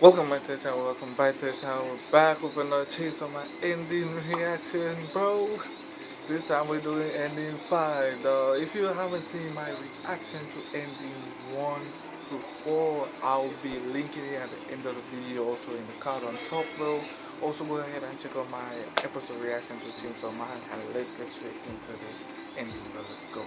Welcome back to the channel, welcome back to the channel. We're back with another chase on my ending reaction, bro. This time we're doing ending 5. If you haven't seen my reaction to ending 1 to 4, I'll be linking it at the end of the video, also in the card on top, bro. Also go ahead and check out my episode reaction to Chainsaw Man, and let's get straight into this ending, bro. Let's go.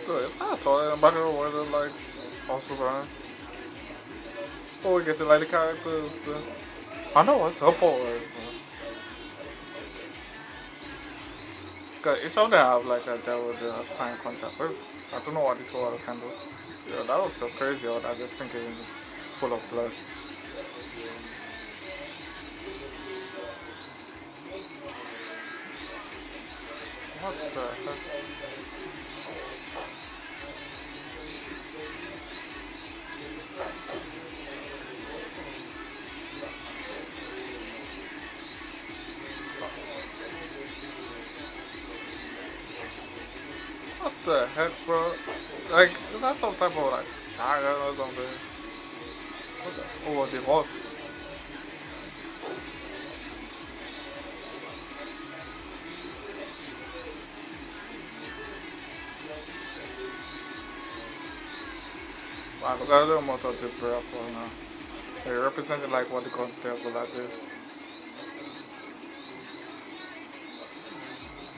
Good. It's not toilet in the back of the water, like, also fine. Before we get to, like, the characters, I know what's up for. Cause each of them have, like, a devil with a signed contract. I don't know what this water can do. Yeah, that looks so crazy, or I just think it's full of blood. What the heck? What the heck, bro? Like, is that some type of, like, shotgun or something? What the? Oh, the horse. Wow, look at the motor to prayer for now. They represented like what the concept was like this.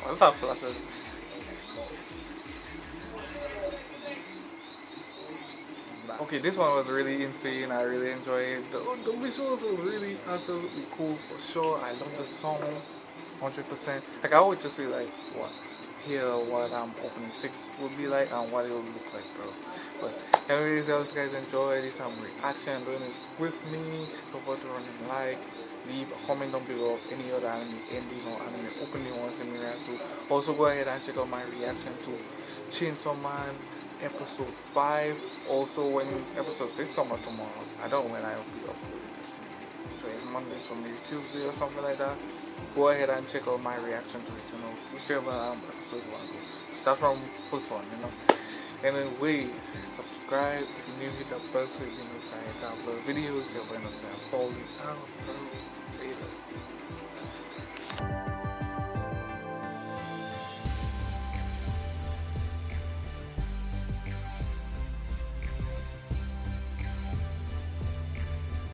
What's that flashes? Okay, this one was really insane. I really enjoyed it. The visuals was really absolutely cool for sure. I love the song 100%. Like I would just be like, what? Hear what opening 6 would be like and what it would look like, bro. But anyways, I hope you guys enjoy this reaction doing it with me. Don't forget to run and like, leave a comment down below of any other anime ending or anime opening you want to react to. Also go ahead and check out my reaction to Chainsaw Man episode 5. Also when episode 6 comes out tomorrow. I don't know when I will be uploading this. So it's Monday, so maybe Tuesday or something like that. Go ahead and check out my reaction to it, you know, whichever episode you want to go. Start from first one, you know. Anyway, subscribe if you're new, hit that bell so you can notified to upload videos. You're going to say I'm falling out, bro. Later.